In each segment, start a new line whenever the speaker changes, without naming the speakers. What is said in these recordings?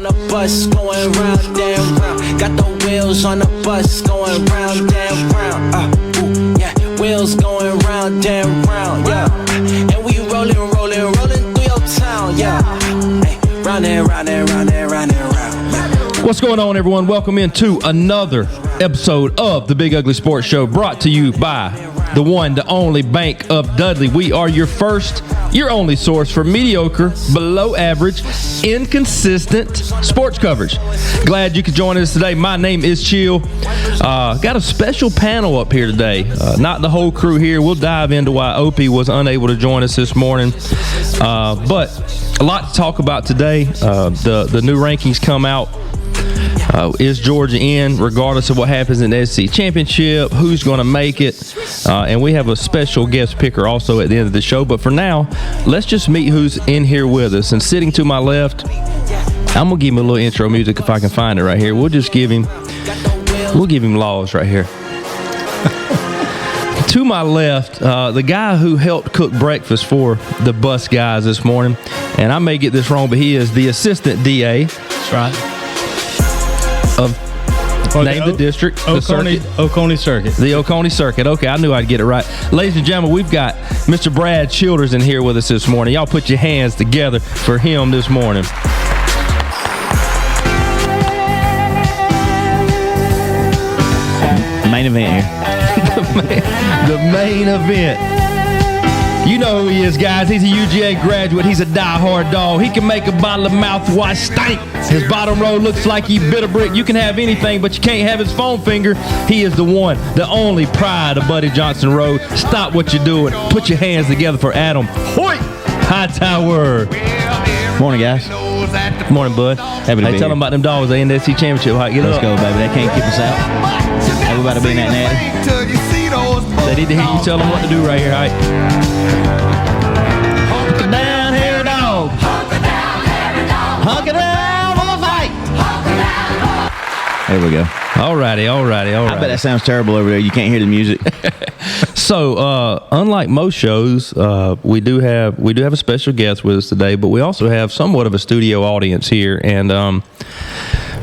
the bus going round and round. Got the wheels on the bus going round and round. Yeah, wheels going round and round. Yeah, and we rolling through your town. Yeah, hey, round and round and round and round and round.
What's going on, everyone? Welcome into another episode of the Big Ugly Sports Show, brought to you by the one, the only Bank of Dudley. We are your first, your only source for mediocre, below average, inconsistent sports coverage. Glad you could join us today. My name is Chill. Got a special panel up here today. Not the whole crew here. We'll dive into why Opie was unable to join us this morning. But a lot to talk about today. The new rankings come out. Is Georgia in, regardless of what happens in the SEC Championship? Who's going to make it? And we have a special guest picker also at the end of the show. But for now, let's just meet who's in here with us. And sitting to my left, I'm going to give him a little intro music if I can find it right here. We'll give him Laws right here. To my left, the guy who helped cook breakfast for the bus guys this morning. And I may get this wrong, but he is the assistant DA.
That's right.
Name the district.
Oconee Circuit.
The Oconee Circuit. Okay, I knew I'd get it right. Ladies and gentlemen, we've got Mr. Brad Childers in here with us this morning. Y'all put your hands together for him this morning.
Main event here.
The main event. You know who he is, guys. He's a UGA graduate. He's a die-hard dog. He can make a bottle of mouthwash stink. His bottom row looks like he bit a brick. You can have anything, but you can't have his foam finger. He is the one, the only pride of Buddy Johnson Road. Stop what you're doing. Put your hands together for Adam Hoyt Hightower.
Morning, guys.
Morning, bud.
Happy to
Hey,
be
tell
here.
them about them dogs. They in the SEC Championship. Get
Let's
up.
go, baby. They can't keep us out. Everybody being that natty.
They need to hear you tell them what to do right here, Hype. Hunker down, hairy dog. Hunker down for the fight.
There we go.
All righty.
I bet that sounds terrible over there. You can't hear the music.
So, unlike most shows, we do have a special guest with us today, but we also have somewhat of a studio audience here. And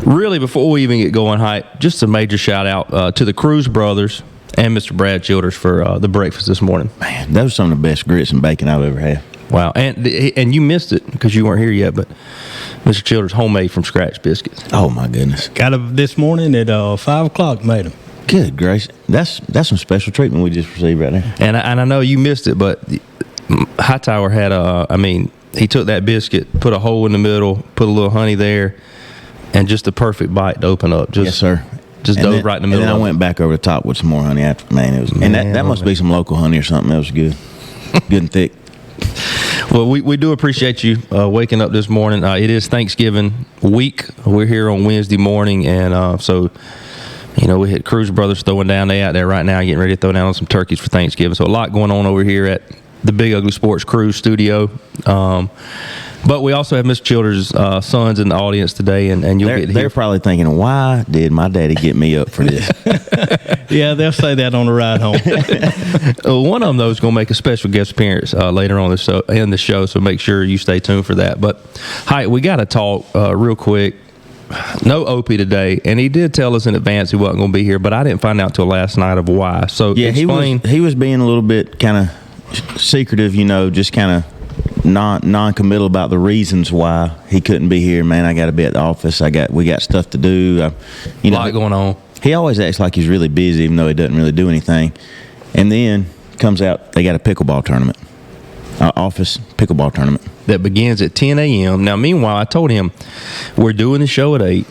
really, before we even get going, Hype, just a major shout out to the Cruz brothers and Mr. Brad Childers for the breakfast this morning.
Man, those are some of the best grits and bacon I've ever had.
Wow, and you missed it because you weren't here yet, but Mr. Childers homemade from scratch biscuits.
Oh my goodness!
Got them this morning at 5 o'clock. Made them.
Good gracious, that's some special treatment we just received right there.
And I know you missed it, but Hightower had he took that biscuit, put a hole in the middle, put a little honey there, and just the perfect bite to open up.
Yes, sir.
Just dove right in the middle.
And then I went back over the top with some more honey after. Man, it was, and that must be some local honey or something. That was good, good and thick.
Well, we do appreciate you waking up this morning. It is Thanksgiving week. We're here on Wednesday morning, and so we had Cruz Brothers throwing down. They out there right now getting ready to throw down on some turkeys for Thanksgiving. So a lot going on over here at the Big Ugly Sports Crew studio. But we also have Mr. Childers' sons in the audience today, and you'll get to hear.
They're probably thinking, why did my daddy get me up for this?
Yeah, they'll say that on the ride home.
One of them, though, is going to make a special guest appearance later on in the show, so make sure you stay tuned for that. But, hi, we got to talk real quick. No Opie today, and he did tell us in advance he wasn't going to be here, but I didn't find out till last night of why. So,
yeah,
explain.
He was being a little bit kind of secretive, just kind of non-committal about the reasons why he couldn't be here. Man, I got to be at the office. We got stuff to do.
A lot going on.
He always acts like he's really busy, even though he doesn't really do anything. And then comes out, they got a pickleball tournament, office pickleball tournament
that begins at 10 a.m. Now, meanwhile, I told him we're doing the show at 8.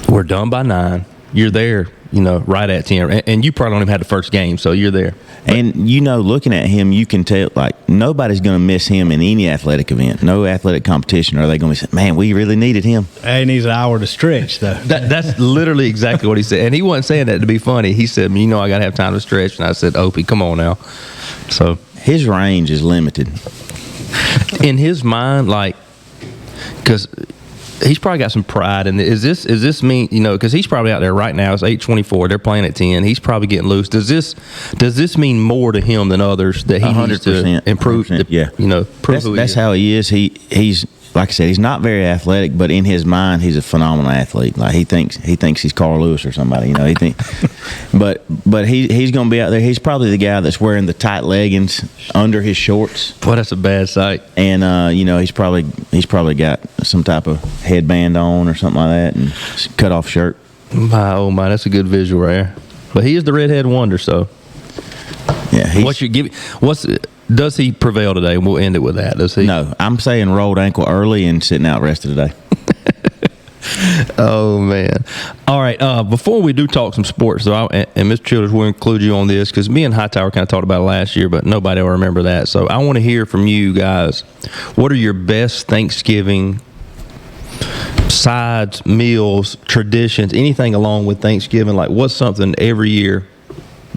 We're done by 9. You're there, right at 10. And you probably don't even have the first game, so you're there.
And, looking at him, you can tell, nobody's going to miss him in any athletic event, no athletic competition. Are they going to be saying, man, we really needed him?
He needs an hour to stretch, though.
That's literally exactly what he said. And he wasn't saying that to be funny. He said, I got to have time to stretch. And I said, Opie, come on now. So
his range is limited.
In his mind, because he's probably got some pride. And is this mean, because he's probably out there right now. It's 8:24. They're playing at 10. He's probably getting loose. Does this mean more to him than others that he needs to improve?
100%, yeah.
Prove who he is?
That's how he is. He's like I said, he's not very athletic, but in his mind, he's a phenomenal athlete. Like he thinks he's Carl Lewis or somebody. You know, he think, but he's going to be out there. He's probably the guy that's wearing the tight leggings under his shorts.
Boy, that's a bad sight.
And you know, he's probably got some type of headband on or something like that, and cut off shirt.
Oh my, that's a good visual right there. But he is the redhead wonder, so.
Yeah.
Does he prevail today? We'll end it with that. Does he?
No, I'm saying rolled ankle early and sitting out rest of the day.
Oh man! All right. Before we do talk some sports, though, and Mr. Childers will include you on this because me and Hightower kind of talked about it last year, but nobody will remember that. So I want to hear from you guys. What are your best Thanksgiving sides, meals, traditions, anything along with Thanksgiving? Like, what's something every year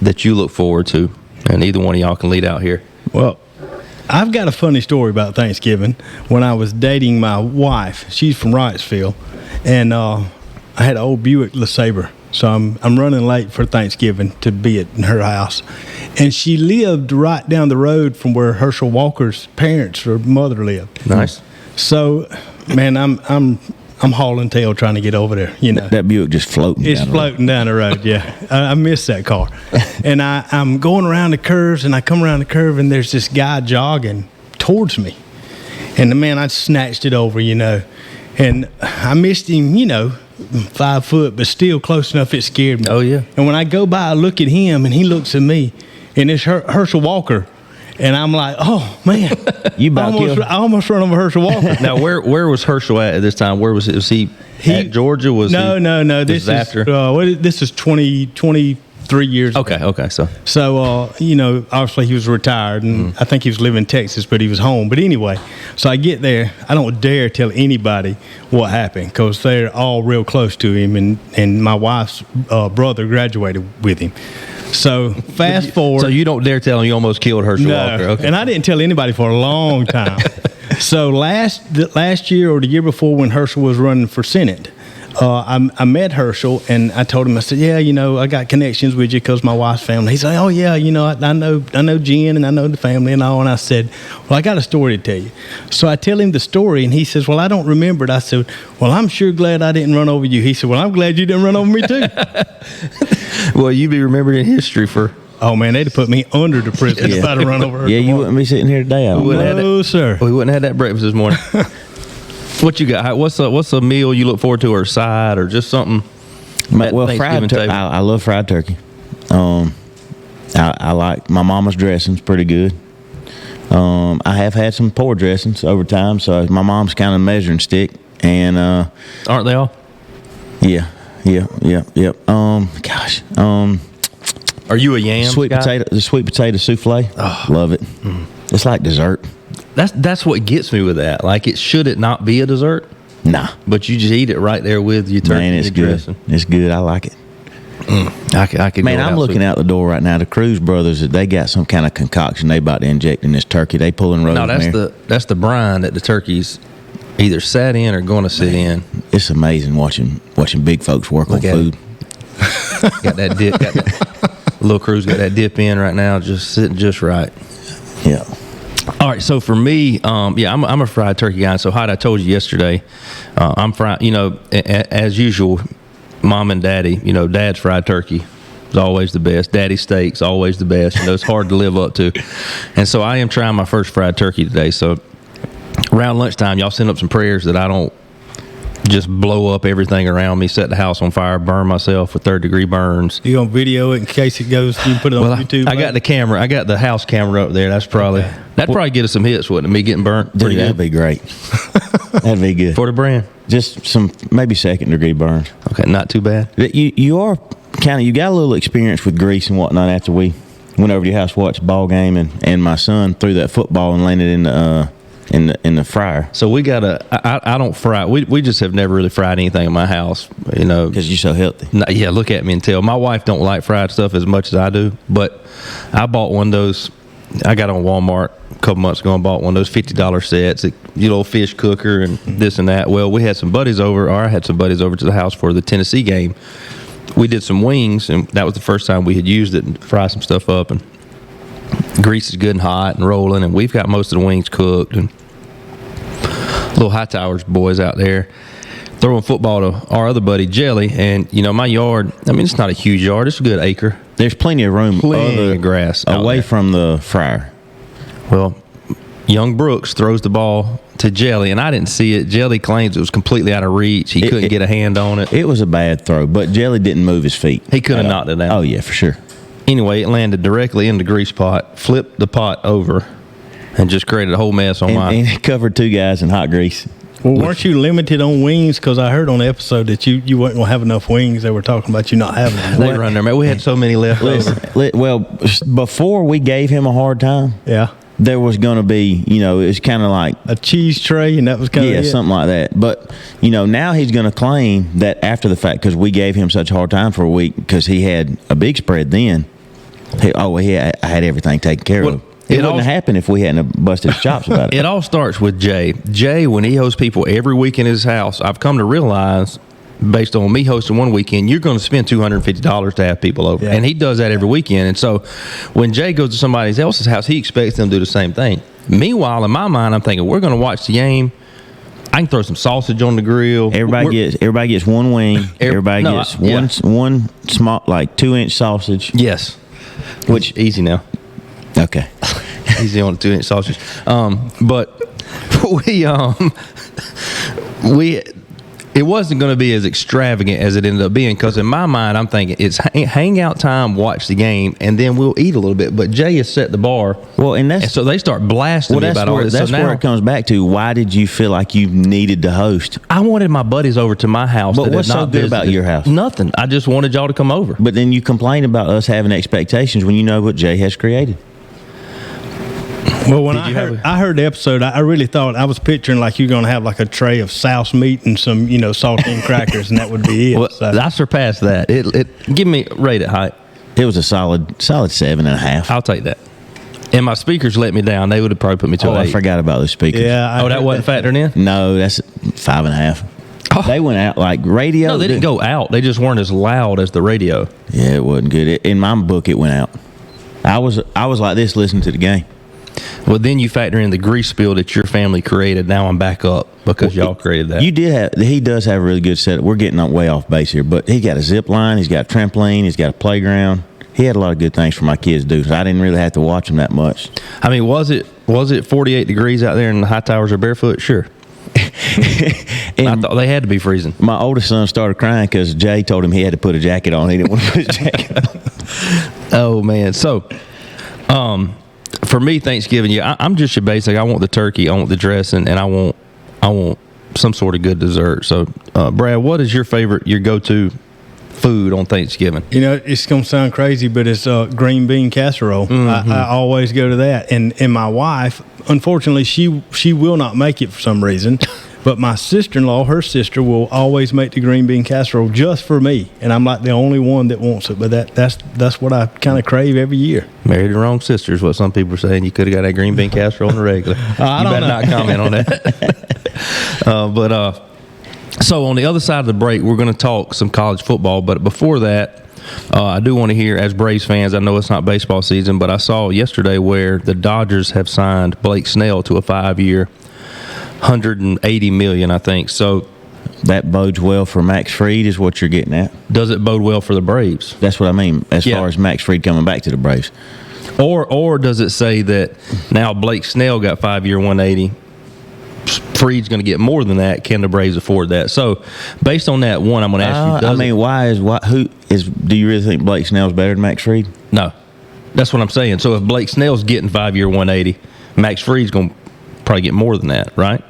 that you look forward to? And either one of y'all can lead out here.
Well, I've got a funny story about Thanksgiving. When I was dating my wife, she's from Wrightsville, and I had an old Buick LeSabre. So I'm running late for Thanksgiving to be at her house. And she lived right down the road from where Herschel Walker's parents or mother lived.
Nice.
So, man, I'm hauling tail trying to get over there, you know.
That Buick just floating.
It's floating down the road, yeah. I miss that car. And I'm going around the curves, and I come around the curve, and there's this guy jogging towards me. And the man, I snatched it over, you know. And I missed him, you know, 5 foot, but still close enough it scared me.
Oh, yeah.
And when I go by, I look at him, and he looks at me, and it's Herschel Walker. And I'm like, oh, man.
You about killed.
I almost run over Herschel Walker.
Now, where was Herschel at this time? Where was he? Was he at Georgia?
No. This is
after.
This is 23 years ago.
Okay.
So, you know, obviously he was retired, and I think he was living in Texas, but he was home. But anyway, so I get there. I don't dare tell anybody what happened because they're all real close to him, and my wife's brother graduated with him. So fast forward.
So you don't dare tell him you almost killed Herschel Walker. Okay.
And I didn't tell anybody for a long time. So last year or the year before when Herschel was running for Senate, I met Herschel, and I told him, I said, yeah, you know, I got connections with you because my wife's family. He said, oh, yeah, you know, I know Jen, and I know the family and all. And I said, well, I got a story to tell you. So I tell him the story, and he says, well, I don't remember it. I said, well, I'm sure glad I didn't run over you. He said, well, I'm glad you didn't run over me, too.
Well, you'd be remembered in history for...
Oh, man, they'd have put me under the prison if I'd have run over her.
Yeah, you wouldn't be sitting here today.
No, sir.
We wouldn't have had that breakfast this morning. What you got? What's a meal you look forward to, or a side, or just something?
Well, fried turkey. I love fried turkey. I like my mama's dressing's pretty good. I have had some poor dressings over time, so my mom's kind of measuring stick. And
aren't they all?
Yeah. Gosh.
Are you a yam guy?
The sweet potato souffle. Oh. Love it. It's like dessert.
That's what gets me with that. Like, should it not be a dessert?
Nah.
But you just eat it right there with your turkey.
Man, it's good. Dressing. It's good. I like it.
I could.
Man, I'm looking out the door right now. The Cruz brothers, they got some kind of concoction they about to inject in this turkey. They pulling rosemary.
No, that's the brine that the turkey's either sat in or going to sit in.
It's amazing watching big folks work on food.
Got that dip. Little Cruz got that dip in right now, just sitting just right.
Yeah.
All right, so for me, I'm a fried turkey guy. So, I told you yesterday, I'm fried. You know, as usual, mom and daddy. You know, dad's fried turkey is always the best. Daddy's steak's always the best. You know, it's hard to live up to. And so, I am trying my first fried turkey today. So, around lunchtime, y'all send up some prayers that I don't just blow up everything around me, set the house on fire, burn myself with 3rd-degree burns.
You gonna video it in case it goes? You can put it on YouTube.
I got the camera. I got the house camera up there. That's probably that'd probably get us some hits, wouldn't it? Me getting burnt.
Dude, that'd be great. That'd be good
for the brand.
Just some maybe 2nd-degree burns.
Okay, not too bad.
You are kind of, you got a little experience with grease and whatnot after we went over to your house, watched the ball game, and my son threw that football and landed in the fryer.
So we got I don't fry. We just have never really fried anything in my house, you know.
Because you're so healthy.
Yeah, look at me and tell. My wife don't like fried stuff as much as I do, but I bought one of those. I got on Walmart a couple months ago and bought one of those $50 sets, you know, fish cooker and this and that. Well, we had some buddies over, or I had some buddies over to the house for the Tennessee game. We did some wings, and that was the first time we had used it and fry some stuff up, and grease is good and hot and rolling, and we've got most of the wings cooked. And little High Towers boys out there throwing football to our other buddy Jelly. And my yard, I mean, it's not a huge yard, it's a good acre.
There's plenty of room,
Plenty of grass
away from the fryer.
Well, young Brooks throws the ball to Jelly, and I didn't see it. Jelly claims it was completely out of reach. He couldn't get a hand on it.
It was a bad throw, but Jelly didn't move his feet.
He could have knocked it out.
Oh, yeah, for sure.
Anyway, it landed directly in the grease pot, flipped the pot over, and just created a whole mess on mine.
And it covered 2 guys in hot grease.
Well, weren't you limited on wings? Because I heard on the episode that you weren't going to have enough wings. They were talking about you not having them.
They run there, man. We had so many left over.
Well, before we gave him a hard time,
Yeah.
there was going to be, it was kind of like
A cheese tray, and that was kind of
something like that. But now he's going to claim that after the fact, because we gave him such a hard time for a week because he had a big spread then. I had everything taken care of. It wouldn't have happened if we hadn't busted his chops about it.
It all starts with Jay. Jay, when he hosts people every week in his house, I've come to realize, based on me hosting one weekend, you're going to spend $250 to have people over.
Yeah.
And he does that every weekend. And so when Jay goes to somebody else's house, he expects them to do the same thing. Meanwhile, in my mind, I'm thinking, we're going to watch the game. I can throw some sausage on the grill.
Everybody gets one wing. Everybody gets one small, like 2-inch sausage.
Yes. Which easy now.
Okay.
Easy on the 2-inch sausage. But it wasn't going to be as extravagant as it ended up being, because in my mind, I'm thinking it's hang out time, watch the game, and then we'll eat a little bit. But Jay has set the bar.
Well, and
so they start blasting me about all this.
That's where it comes back to. Why did you feel like you needed to host?
I wanted my buddies over to my house.
But what's so good about your house?
Nothing. I just wanted y'all to come over.
But then you complain about us having expectations when you know what Jay has created.
Well, when I heard the episode, I really thought I was picturing like you're going to have like a tray of souse meat and some, saltine crackers, and that would be it.
Well, I surpassed that. Give me rate it high.
It was a solid 7.5.
I'll take that. And my speakers let me down. They would have probably put me to an 8.
I forgot about those speakers.
Yeah.
That wasn't factored in?
No, that's 5.5. Oh. They went out like radio.
No, they didn't go out. They just weren't as loud as the radio.
Yeah, it wasn't good. In my book, it went out. I was like this listening to the game.
Well, then you factor in the grease spill that your family created. Now I'm back up because y'all created that.
He does have a really good setup. We're getting way off base here, but he got a zip line, he's got a trampoline, he's got a playground. He had a lot of good things for my kids to do, so I didn't really have to watch them that much.
I mean, was it 48 degrees out there and the High Towers are barefoot? Sure. I thought they had to be freezing.
My oldest son started crying because Jay told him he had to put a jacket on. He didn't want to put his jacket on.
Oh, man. So, for me, Thanksgiving, I'm just your basic. I want the turkey, I want the dressing, and I want some sort of good dessert. So, Brad, what is your go-to food on Thanksgiving?
It's going to sound crazy, but it's green bean casserole. Mm-hmm. I always go to that. And my wife, unfortunately, she will not make it for some reason. But my sister-in-law, her sister, will always make the green bean casserole just for me, and I'm like the only one that wants it. But that's what I kind of crave every year.
Married the wrong sister is what some people are saying. You could have got that green bean casserole on the regular.
I
you better
know.
not comment on that. So on the other side of the break, we're going to talk some college football. But before that, I do want to hear, as Braves fans, I know it's not baseball season, but I saw yesterday where the Dodgers have signed Blake Snell to a 5-year, $180 million, I think. So
that bodes well for Max Fried, is what you're getting at.
Does it bode well for the Braves?
That's what I mean, as far as Max Fried coming back to the Braves.
Or does it say that now Blake Snell got 5-year, 180? Fried's going to get more than that. Can the Braves afford that? So, based on that, one, I'm going to ask you. Do you really think Blake Snell's better than Max Fried? No, that's what I'm saying. So, if Blake Snell's getting 5-year, 180, Max Fried's going to probably get more than that, right?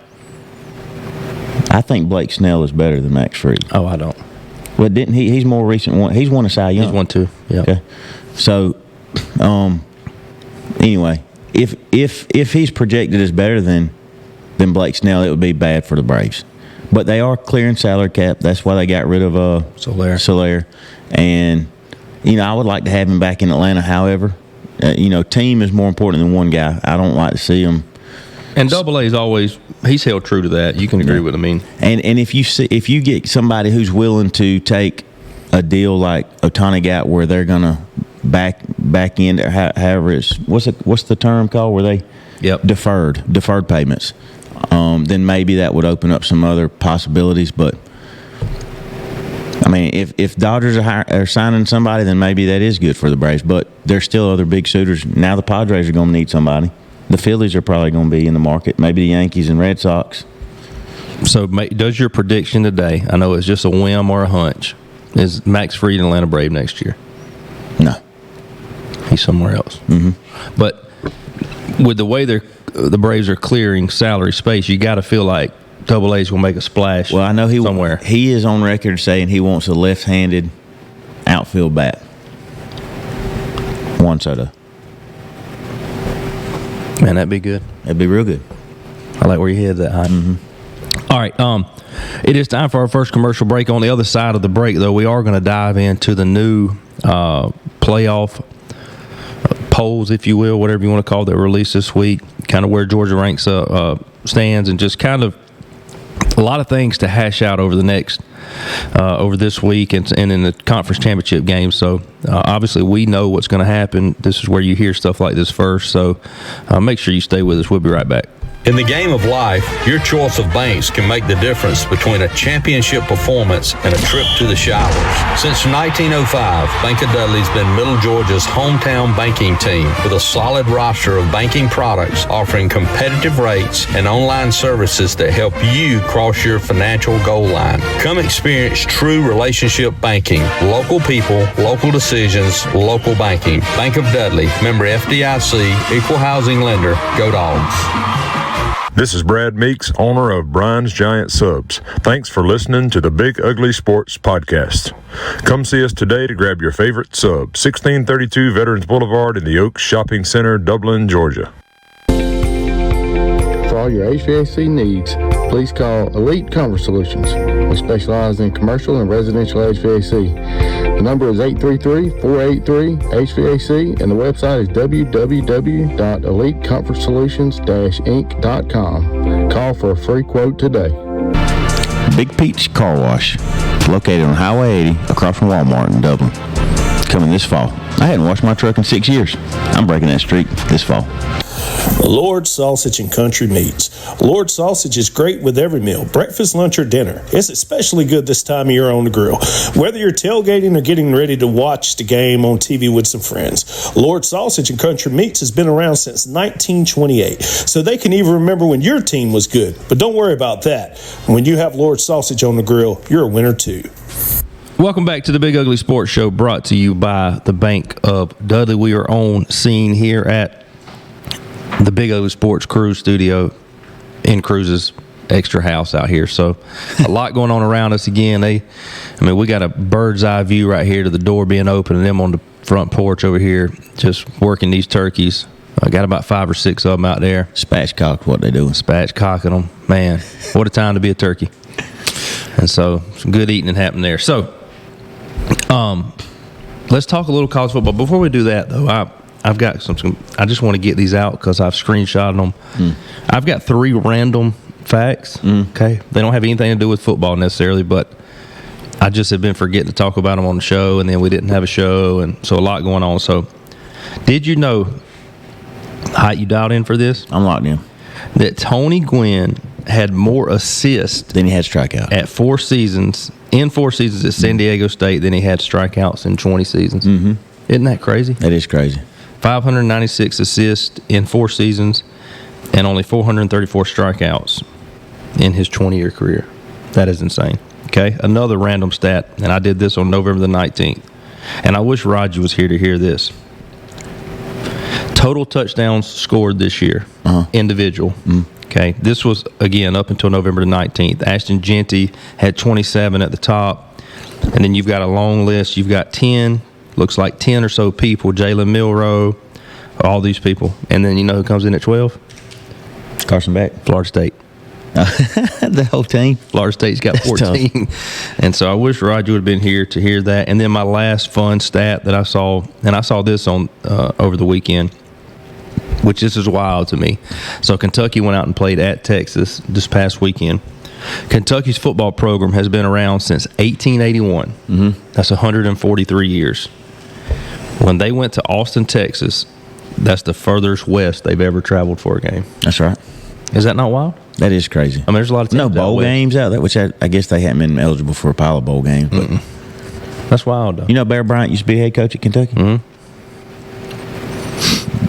I think Blake Snell is better than Max Fried.
Oh, I don't.
Well, didn't he? He's more recent one. He's won a Cy Young.
He's won 2. Yeah.
Okay. So, anyway, if he's projected as better than Blake Snell, it would be bad for the Braves. But they are clearing salary cap. That's why they got rid of Soler. And, I would like to have him back in Atlanta. However, team is more important than one guy. I don't like to see him.
And Double A is always, he's held true to that. You can agree with him.
And if you get somebody who's willing to take a deal like Ohtani got, where they're gonna back end, however it's what's the term called, where they deferred payments. then maybe that would open up some other possibilities. But I mean, if Dodgers are signing somebody, then maybe that is good for the Braves. But there's still other big suitors. Now the Padres are going to need somebody. The Phillies are probably going to be in the market. Maybe the Yankees and Red Sox.
So, does your prediction today, I know it's just a whim or a hunch, is Max Fried an Atlanta Brave next year?
No.
He's somewhere else. Mm-hmm. But with the way the Braves are clearing salary space, you got to feel like Double A's going to make a splash.
Well, I know
somewhere.
He is on record saying he wants a left-handed outfield bat. Juan Soto.
Man, that'd be good.
That'd be real good.
I like where your head's at, high. Mm-hmm. All right. It is time for our first commercial break. On the other side of the break, though, we are going to dive into the new playoff polls, if you will, whatever you want to call it, that were released this week, kind of where Georgia ranks stands, and just kind of a lot of things to hash out over the next over this week and in the conference championship game. So obviously we know what's going to happen. This is where you hear stuff like this first. So make sure you stay with us. We'll be right back.
In the game of life, your choice of banks can make the difference between a championship performance and a trip to the showers. Since 1905, Bank of Dudley's been Middle Georgia's hometown banking team with a solid roster of banking products offering competitive rates and online services that help you cross your financial goal line. Come experience true relationship banking. Local people, local decisions, local banking. Bank of Dudley, member FDIC, equal housing lender. Go Dogs.
This is Brad Meeks, owner of Brian's Giant Subs. Thanks for listening to the Big Ugly Sports Podcast. Come see us today to grab your favorite sub, 1632 Veterans Boulevard in the Oaks Shopping Center, Dublin, Georgia.
For all your HVAC needs, please call Elite Comfort Solutions. We specialize in commercial and residential HVAC. The number is 833-483-HVAC, and the website is www.elitecomfortsolutions-inc.com. Call for a free quote today.
Big Pete's Car Wash, located on Highway 80 across from Walmart in Dublin. Coming this fall. I hadn't washed my truck in 6 years. I'm breaking that streak this fall.
Lord Sausage and Country Meats. Lord Sausage is great with every meal, breakfast, lunch, or dinner. It's especially good this time of year on the grill. Whether you're tailgating or getting ready to watch the game on TV with some friends, Lord Sausage and Country Meats has been around since 1928, so they can even remember when your team was good. But don't worry about that. When you have Lord Sausage on the grill, you're a winner too.
Welcome back to the Big Ugly Sports Show, brought to you by the Bank of Dudley. We are on scene here at the Big Ugly Sports Cruise Studio in Cruise's extra house out here. So a lot going on around us again. We got a bird's eye view right here to the door being open, and them on the front porch over here just working these turkeys. I got about 5 or 6 of them out there.
Spatchcock, what they doing?
Spatchcocking them. Man, what a time to be a turkey. And so some good eating happening there. So let's talk a little college football. Before we do that, though, I've got some. I just want to get these out because I've screenshotted them. I've got 3 random facts. Okay, they don't have anything to do with football necessarily, but I just have been forgetting to talk about them on the show, and then we didn't have a show, and so a lot going on. So, did you know? Height, you dialed in for this?
I'm locked in.
That Tony Gwynn had more assists
than he had strikeouts
at 4 seasons. In 4 seasons at San Diego State than he had strikeouts in 20 seasons. Isn't that crazy?
That is crazy.
596 assists in 4 seasons and only 434 strikeouts in his 20-year career. That is insane. Okay, another random stat, and I did this on November the 19th. And I wish Roger was here to hear this. Total touchdowns scored this year, individual. Okay, this was, again, up until November the 19th. Ashton Genty had 27 at the top, and then you've got a long list. You've got 10, looks like 10 or so people, Jalen Milroe, all these people. And then you know who comes in at 12?
Carson Beck.
Florida State.
The whole team.
Florida State's got 14. And so I wish Roger would have been here to hear that. And then my last fun stat that I saw, and I saw this on over the weekend, which this is wild to me. So Kentucky went out and played at Texas this past weekend. Kentucky's football program has been around since 1881. That's 143 years. When they went to Austin, Texas, that's the furthest west they've ever traveled for a game.
That's right.
Is that not wild?
That is crazy.
I mean, there's a lot of teams
no bowl
out west.
games out there, which I guess they hadn't been eligible for a pile of bowl games. But
That's wild, though.
you know, Bear Bryant used to be head coach at Kentucky.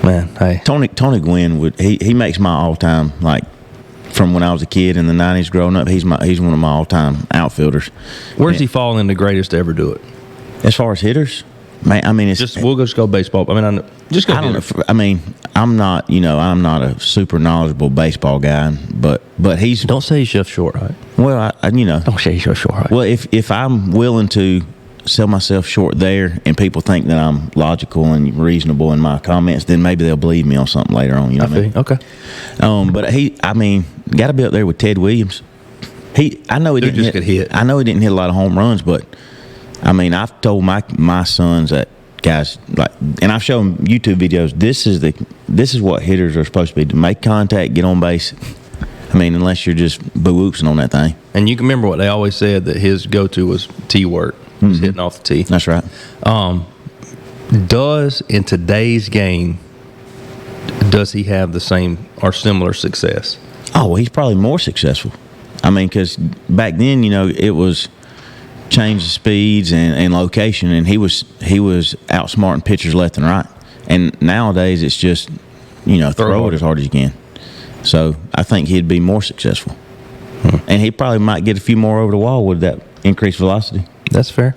Man, hey.
Tony Gwynn he makes my all time, like, from when I was a kid in the '90s growing up. He's one of my all time outfielders.
Where's he fall in the greatest to ever do it?
As far as hitters, man, I mean, it's
We'll just go baseball. I mean, just go.
I don't know. I mean, I'm not a super knowledgeable baseball guy, but he's
Don't say he's just short, right?
well,
Don't say he's just short, right?
well, if I'm willing to sell myself short there, and people think that I'm logical and reasonable in my comments, then maybe they'll believe me on something later on. You know what I mean?
Okay.
But got to be up there with Ted Williams. I know he
Dude
didn't
just could hit.
I know he didn't hit a lot of home runs, but I mean, I've told my sons that, guys, like, and I've shown them YouTube videos. This is what hitters are supposed to be: to make contact, get on base. I mean, unless you're just boo-oopsing on that thing.
And you can remember what they always said, that his go-to was tee work. Just hitting off the tee.
That's right.
Does, in today's game, does he have the same or similar success?
Oh, well, he's probably more successful. I mean, because back then, it was change the speeds and location, and he was outsmarting pitchers left and right. And nowadays, it's just throw it as hard as you can. So I think he'd be more successful, and he probably might get a few more over the wall with that increased velocity.
That's fair.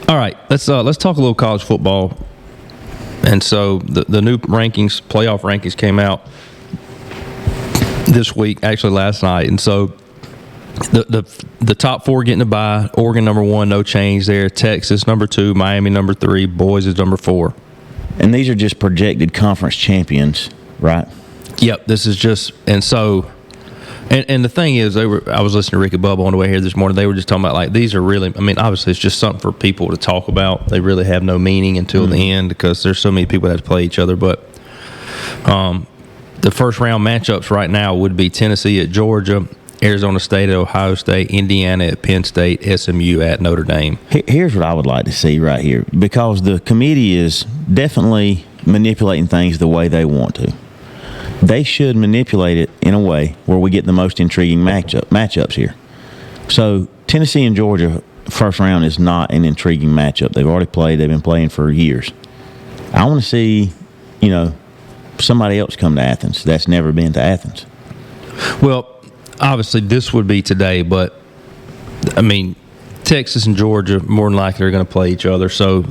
All right, let's talk a little college football. And so the new rankings, playoff rankings, came out this week, actually last night. And so the top four getting a bye: Oregon number 1, no change there; Texas number 2, Miami number 3, Boise is number 4.
And these are just projected conference champions, right?
Yep, this is just, and so. And the thing is, I was listening to Ricky Bubba on the way here this morning. They were just talking about, like, these are really, I mean, obviously it's just something for people to talk about. They really have no meaning until the end, because there's so many people that have to play each other. But the first round matchups right now would be Tennessee at Georgia, Arizona State at Ohio State, Indiana at Penn State, SMU at Notre Dame.
Here's what I would like to see right here, because the committee is definitely manipulating things the way they want to. They should manipulate it in a way where we get the most intriguing matchups here. So Tennessee and Georgia first round is not an intriguing matchup. They've already played. They've been playing for years. I want to see, somebody else come to Athens that's never been to Athens.
Well, obviously this would be today, but I mean, Texas and Georgia more than likely are going to play each other. So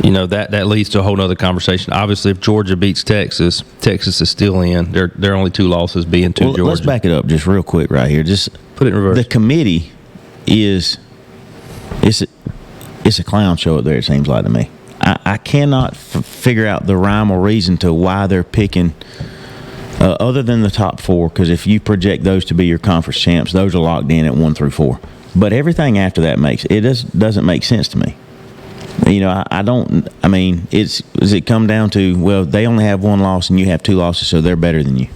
that leads to a whole other conversation. Obviously, if Georgia beats Texas, Texas is still in. Their only 2 losses being to Georgia.
Let's back it up just real quick right here. Just
put it in reverse.
The committee it's a clown show up there, it seems like to me. I cannot figure out the rhyme or reason to why they're picking other than the top 4, because if you project those to be your conference champs, those are locked in at 1 through 4. But everything after that doesn't make sense to me. I mean, does it come down to, well, they only have 1 loss and you have 2 losses, so they're better than you?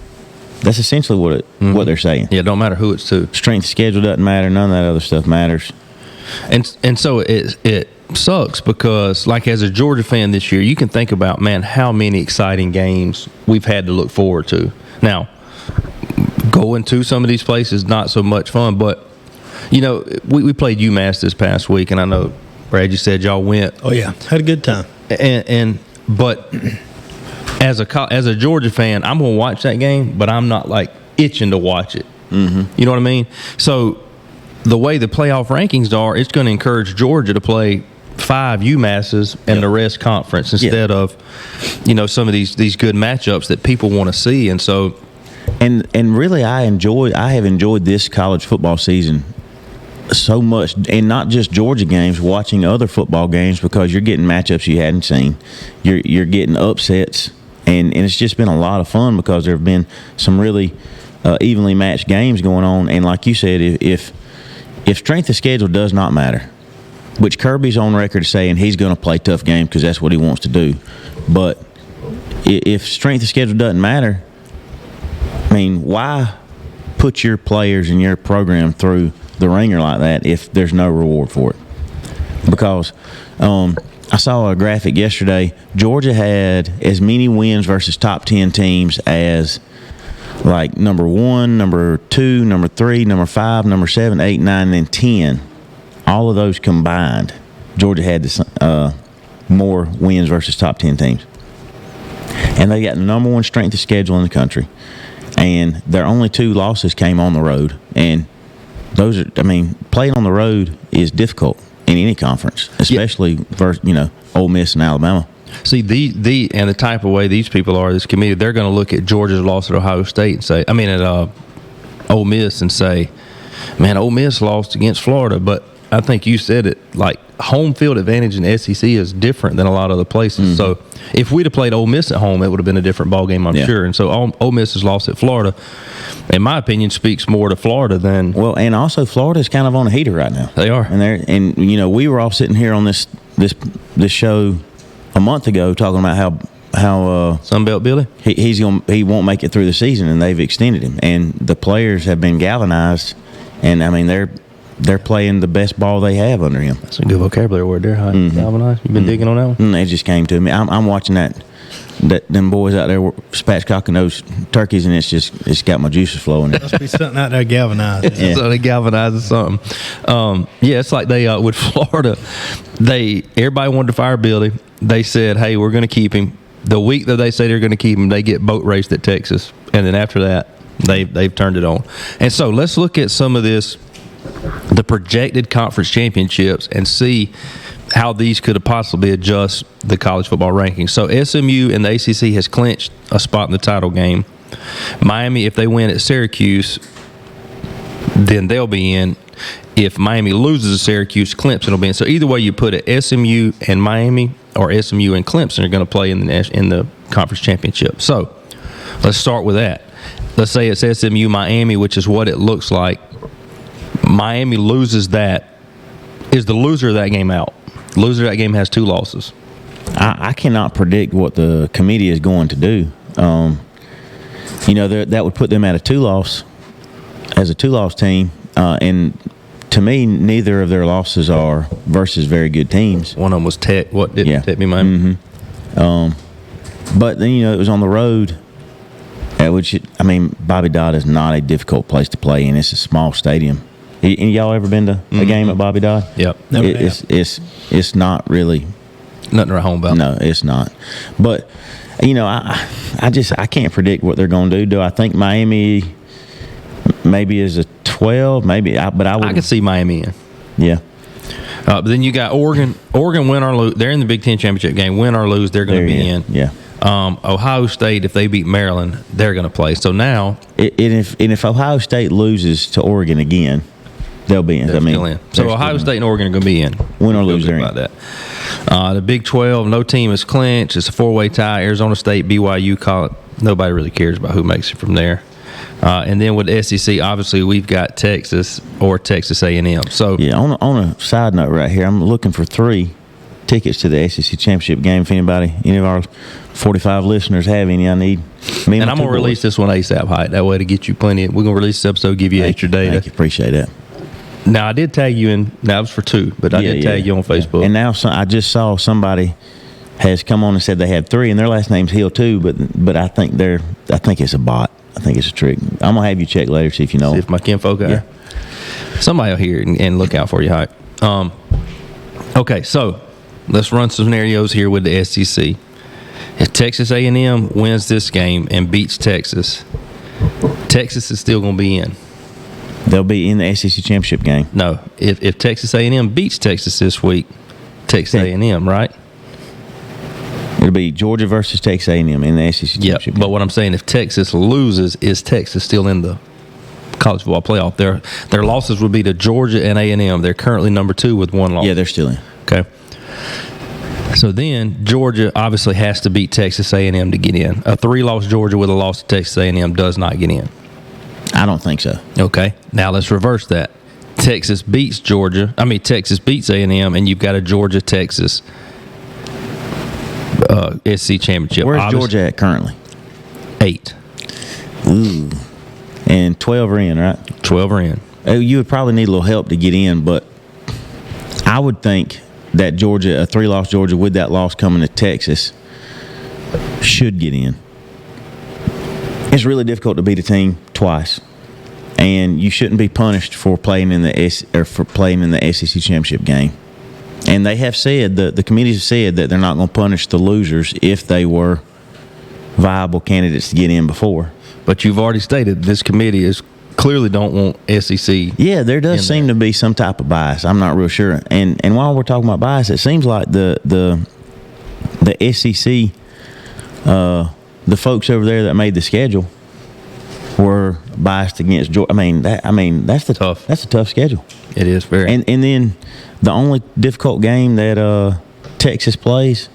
That's essentially what they're saying.
Yeah, it don't matter who it's to.
Strength of schedule doesn't matter. None of that other stuff matters.
And so it sucks, because, like, as a Georgia fan this year, you can think about, man, how many exciting games we've had to look forward to. Now, going to some of these places, not so much fun, but, we played UMass this past week, and I know, Brad, you said y'all went.
Oh yeah, had a good time.
But as a Georgia fan, I'm gonna watch that game, but I'm not like itching to watch it. Mm-hmm. You know what I mean? So the way the playoff rankings are, it's going to encourage Georgia to play 5 UMasses and the rest conference instead of some of these good matchups that people want to see. And so,
and really, I have enjoyed this college football season so much, and not just Georgia games, watching other football games, because you're getting matchups you hadn't seen. You're getting upsets, and it's just been a lot of fun, because there have been some really evenly matched games going on. And like you said, if strength of schedule does not matter, which Kirby's on record saying he's going to play tough games because that's what he wants to do, but if strength of schedule doesn't matter, I mean, why put your players and your program through the ringer like that if there's no reward for it? Because I saw a graphic yesterday. Georgia had as many wins versus top 10 teams as like number 1, number 2, number 3, number 5, number 7, 8, 9, and 10, all of those combined, Georgia had more wins versus top 10 teams. And they got the number 1 strength of schedule in the country. And their only 2 losses came on the road. And those are, playing on the road is difficult in any conference, especially versus, Ole Miss and Alabama.
See, and the type of way these people are, this committee, they're going to look at Georgia's loss at Ohio State and say, at Ole Miss and say, man, Ole Miss lost against Florida. But I think you said it, like home field advantage in the SEC is different than a lot of other places. Mm-hmm. So if we'd have played Ole Miss at home, it would have been a different ballgame, I'm sure. And so Ole Miss's loss at Florida, in my opinion, speaks more to Florida than.
Well, and also Florida's kind of on a heater right now.
They are,
and we were all sitting here on this show a month ago talking about how
Sunbelt Billy,
he won't make it through the season, and they've extended him, and the players have been galvanized, and they're playing the best ball they have under him.
That's a good vocabulary word there, huh?
Mm-hmm.
Galvanized. You've been digging on that one?
It just came to me. I'm watching that them boys out there spatchcocking those turkeys, and it's got my juices flowing.
Must be something out there galvanized.
So they galvanizing something. It's like they with Florida, everybody wanted to fire Billy. They said, hey, we're going to keep him. The week that they say they're going to keep him, they get boat raced at Texas, and then after that, they've turned it on. And so let's look at some of this, the projected conference championships, and see how these could have possibly adjust the college football rankings. So SMU and the ACC has clinched a spot in the title game. Miami, if they win at Syracuse, then they'll be in. If Miami loses to Syracuse, Clemson will be in. So either way you put it, SMU and Miami or SMU and Clemson are going to play in the conference championship. So let's start with that. Let's say it's SMU Miami, which is what it looks like. Miami loses that. Is the loser of that game out? The loser of that game has 2 losses.
I cannot predict what the committee is going to do. That would put them at a 2-loss team, and to me, neither of their losses are versus very good teams.
One of them was Tech. What did Tech be, Miami?
Mm-hmm. But then it was on the road, which Bobby Dodd is not a difficult place to play in. It's a small stadium. Y'all ever been to a game at Bobby Dodd?
Yep.
It's not really
nothing to write home about.
No, it's not. But I can't predict what they're going to do. Do I think Miami maybe is a 12? Maybe, but I
could see Miami in.
Yeah.
But then you got Oregon. Oregon win or lose. They're in the Big Ten championship game. Win or lose, they're going to be in.
Yeah.
Ohio State, if they beat Maryland, they're going to play. So now,
if Ohio State loses to Oregon again, they'll be in.
Still in. So Ohio State and Oregon are going to be in.
Win or lose, they're in.
About that. The Big 12, no team is clinched. It's a 4-way tie. Arizona State, BYU, nobody really cares about who makes it from there. And then with the SEC, obviously we've got Texas or Texas A&M. So
yeah, on a side note right here, I'm looking for 3 tickets to the SEC championship game. If any of our 45 listeners have any, I need.
And I'm going to release this one ASAP, Height. That way to get you plenty. We're going to release this episode, give you extra data.
Thank you. Appreciate that.
Now, I did tag you in. That was for 2, but I did tag you on Facebook.
And now I just saw somebody has come on and said they had 3, and their last name's Hill too. But I think it's a bot. I think it's a trick. I'm gonna have you check later, see if you know.
See if my kinfolk are. Yeah. Somebody will hear it and look out for you, Hype. Okay, so let's run some scenarios here with the SEC. If Texas A&M wins this game and beats Texas, Texas is still going to be in.
They'll be in the SEC championship game.
No, if Texas A&M beats Texas this week, Texas A&M, right?
It'll be Georgia versus Texas A&M in the SEC championship game.
But what I'm saying, if Texas loses, is Texas still in the college football playoff? Their losses would be to Georgia and A&M. They're currently number 2 with 1 loss.
Yeah, they're still in.
Okay. So then Georgia obviously has to beat Texas A&M to get in. A 3-loss Georgia with a loss to Texas A&M does not get in.
I don't think so.
Okay. Now let's reverse that. Texas beats A&M, and you've got a Georgia-Texas SC championship.
Where's Georgia at currently?
8.
Ooh. And 12 are in, right?
12 are in.
You would probably need a little help to get in, but I would think that Georgia, a 3-loss Georgia with that loss coming to Texas, should get in. It's really difficult to beat a team twice, and you shouldn't be punished for playing in the SEC championship game. And they have said, the committees have said that they're not going to punish the losers if they were viable candidates to get in before.
But you've already stated this committee is clearly don't want SEC.
Yeah, there does seem to be some type of bias. I'm not real sure. And while we're talking about bias, it seems like the SEC, the folks over there that made the schedule were biased against Georgia. That's a tough schedule.
It is very.
And then the only difficult game that Texas plays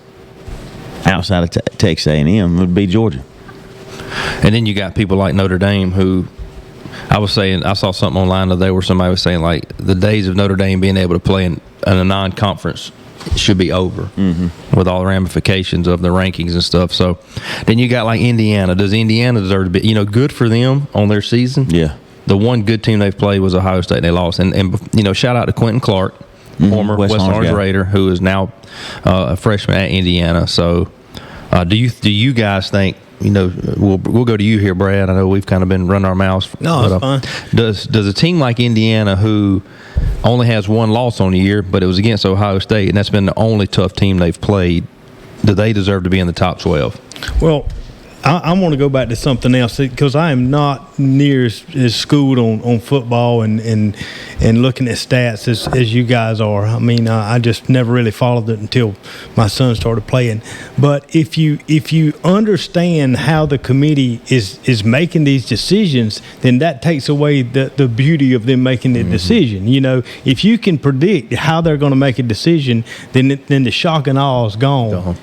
outside of Texas A&M would be Georgia.
And then you got people like Notre Dame who, I saw something online today where somebody was saying like the days of Notre Dame being able to play in a non-conference should be over with all the ramifications of the rankings and stuff. So then you got like Indiana. Does Indiana deserve to be, good for them on their season?
Yeah.
The one good team they've played was Ohio State, and they lost. And shout out to Quentin Clark, former West Orange Raider, who is now a freshman at Indiana. So do you guys think, we'll go to you here, Brad. I know we've kind of been running our mouths.
No, it's fine.
Does a team like Indiana, who only has one loss on the year, but it was against Ohio State, and that's been the only tough team they've played, do they deserve to be in the top 12?
Well, I want to go back to something else because I am not near as schooled on football and looking at stats as you guys are. I mean, I just never really followed it until my son started playing. But if you understand how the committee is making these decisions, then that takes away the beauty of them making the decision. If you can predict how they're going to make a decision, then the shock and awe is gone.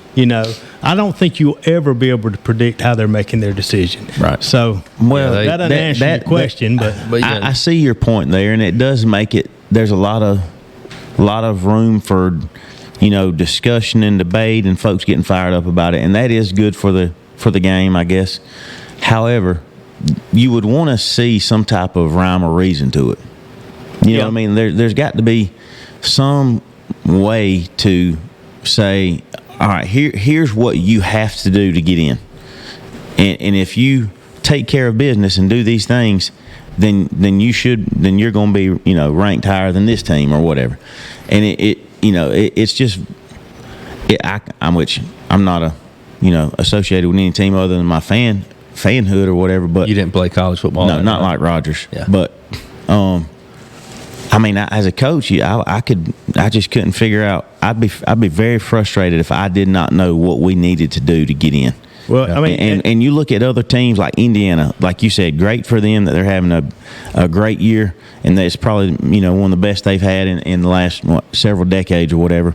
I don't think you'll ever be able to predict how they're making their decision.
Right.
So, that doesn't answer your question, but
yeah.
I see your point there, and it does make it. There's a lot of room for, discussion and debate, and folks getting fired up about it, and that is good for the game, I guess. However, you would want to see some type of rhyme or reason to it. You know what I mean? There's got to be some way to say, all right, here's what you have to do to get in, and if you take care of business and do these things, then you're going to be ranked higher than this team or whatever. And I'm not associated with any team other than my fanhood or whatever. But
you didn't play college football.
No, not like Rogers.
Yeah.
But as a coach, I just couldn't figure out. I'd be very frustrated if I did not know what we needed to do to get in.
Well,
and you look at other teams like Indiana, like you said, great for them that they're having a great year, and that's probably one of the best they've had in the last several decades or whatever.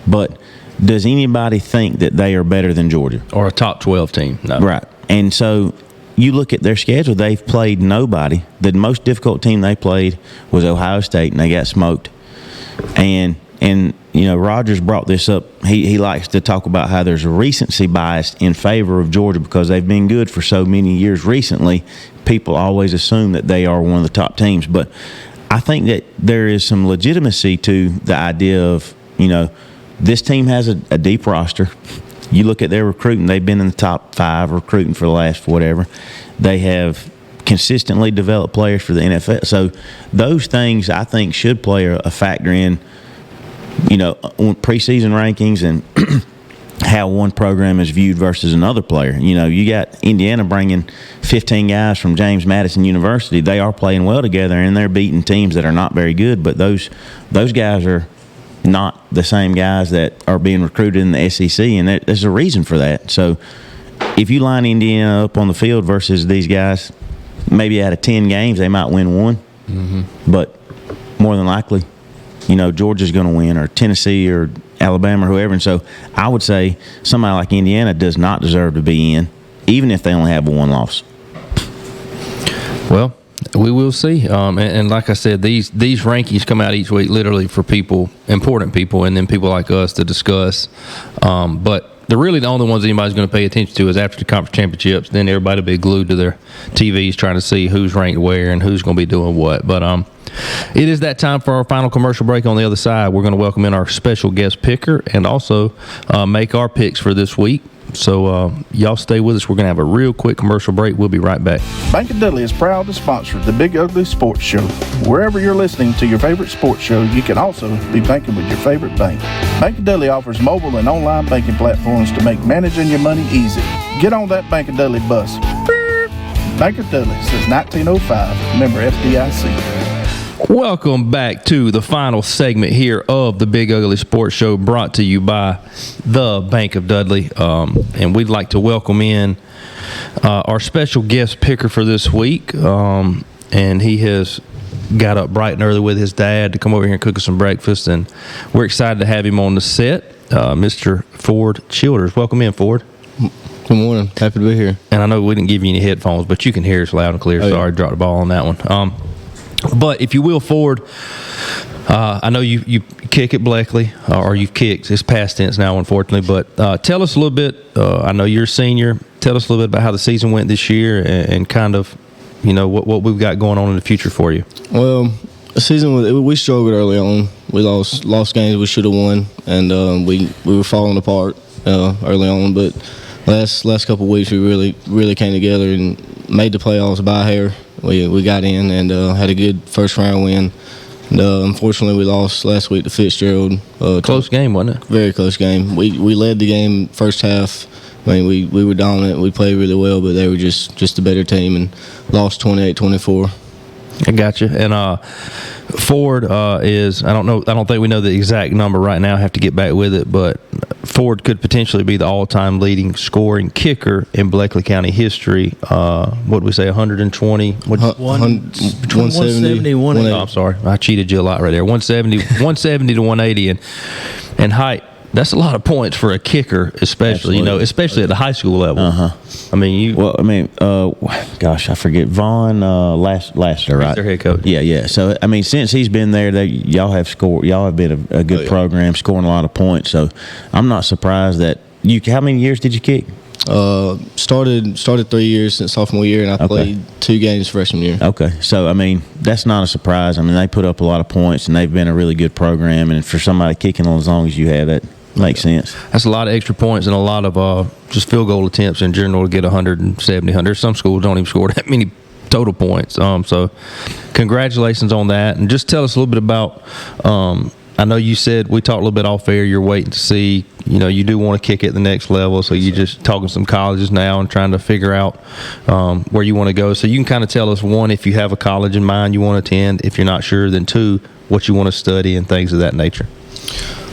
But does anybody think that they are better than Georgia
or a top 12 team? No.
Right. And so you look at their schedule; they've played nobody. The most difficult team they played was Ohio State, and they got smoked. And Rogers brought this up. He likes to talk about how there's a recency bias in favor of Georgia because they've been good for so many years recently. People always assume that they are one of the top teams. But I think that there is some legitimacy to the idea of, this team has a deep roster. You look at their recruiting, they've been in the top 5 recruiting for the last whatever. They have consistently developed players for the NFL. So those things I think should play a factor in on preseason rankings and how one program is viewed versus another player. You got Indiana bringing 15 guys from James Madison University. They are playing well together, and they're beating teams that are not very good, but those guys are not the same guys that are being recruited in the SEC, and there's a reason for that. So if you line Indiana up on the field versus these guys, maybe out of 10 games, they might win one, but more than likely, Georgia's going to win, or Tennessee or Alabama or whoever. And so I would say somebody like Indiana does not deserve to be in, even if they only have one loss.
Well, we will see. And like I said, these rankings come out each week literally for people, important people, and then people like us to discuss. But they're really the only ones anybody's going to pay attention to is after the conference championships. Then everybody will be glued to their TVs trying to see who's ranked where and who's going to be doing what. But it is that time for our final commercial break. On the other side, we're going to welcome in our special guest picker and also make our picks for this week. So y'all stay with us. We're going to have a real quick commercial break. We'll be right back.
Bank of Dudley is proud to sponsor the Big Ugly Sports Show. Wherever you're listening to your favorite sports show, you can also be banking with your favorite bank. Bank of Dudley offers mobile and online banking platforms to make managing your money easy. Get on that Bank of Dudley bus. Bank of Dudley since 1905, member FDIC.
Welcome back to the final segment here of the Big Ugly Sports Show, brought to you by the Bank of Dudley. And we'd like to welcome in our special guest picker for this week. And he has got up bright and early with his dad to come over here and cook us some breakfast. And we're excited to have him on the set, Mr. Ford Childers. Welcome in, Ford.
Good morning. Happy to be here.
And I know we didn't give you any headphones, but you can hear us loud and clear.
Oh, yeah.
Sorry, dropped the ball on that one. But if you will, Ford, I know you kick at Bleckley, or you've kicked. It's past tense now, unfortunately. But tell us a little bit. I know you're a senior. Tell us a little bit about how the season went this year, and kind of, what we've got going on in the future for you.
Well, the season we struggled early on. We lost games we should have won, and we were falling apart early on. But last couple of weeks we really came together and made the playoffs by hair. We got in and had a good first round win. And, unfortunately, we lost last week to Fitzgerald.
Close game, wasn't it?
Very close game. We led the game first half. I mean, we were dominant. We played really well, but they were just a better team and lost 28-24.
I got you. And Ford is, I don't think we know the exact number right now. I have to get back with it, but Ford could potentially be the all-time leading scoring kicker in Bleckley County history. What did we say, 120?
170,
180. Oh, I'm sorry. I cheated you a lot right there. 170 to 180. And height. That's a lot of points for a kicker, especially, especially at the high school level. I mean,
gosh, I forget. Vaughn Laster, right?
He's their head coach.
Yeah. So, I mean, since he's been there, y'all have been a good program, scoring a lot of points. So, I'm not surprised that how many years did you kick?
Started 3 years since sophomore year, and I played 2 games freshman year.
Okay, so I mean that's not a surprise. I mean they put up a lot of points, and they've been a really good program. And for somebody kicking as long as you have, that makes sense.
That's a lot of extra points and a lot of just field goal attempts in general to get 170, 100. Some schools don't even score that many total points. So congratulations on that, and just tell us a little bit about. I know you said we talked a little bit off air. You're waiting to see, you do want to kick at the next level. So you're just talking some colleges now and trying to figure out where you want to go. So you can kind of tell us, one, if you have a college in mind you want to attend. If you're not sure, then 2, what you want to study and things of that nature.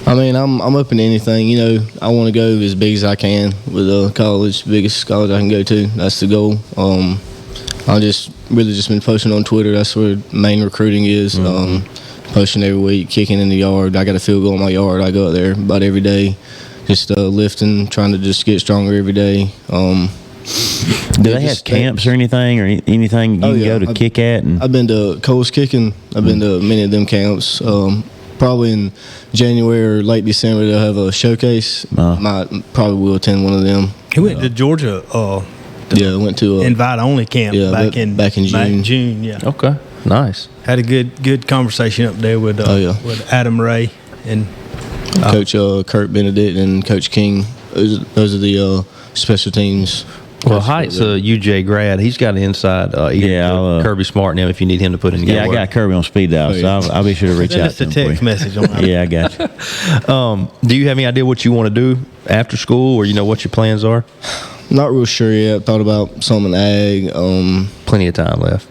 I mean, I'm open to anything. I want to go as big as I can with college, biggest college I can go to. That's the goal. I just been posting on Twitter. That's where main recruiting is. Posting every week, kicking in the yard. I got a field goal in my yard. I go out there about every day, just lifting, trying to just get stronger every day.
Do they have camps or anything you can go to kick at?
I've been to Cole's Kicking. I've been to many of them camps. Probably in January or late December they'll have a showcase. Probably will attend one of them.
He went to Georgia.
I went to
invite only camp back in June. Yeah.
Okay. Nice.
Had a good conversation up there with Adam Ray and
Coach Kurt Benedict and Coach King. Those are the special teams.
Well, Height's a UJ grad. He's got an inside. Kirby Smart and him if you need him to put in.
Yeah, I got Kirby on speed dial, so I'll be sure to reach out to him.
Just a text message on that.
Yeah, I got you.
Do you have any idea what you want to do after school, or what your plans are?
Not real sure yet. Thought about something ag.
Plenty of time left.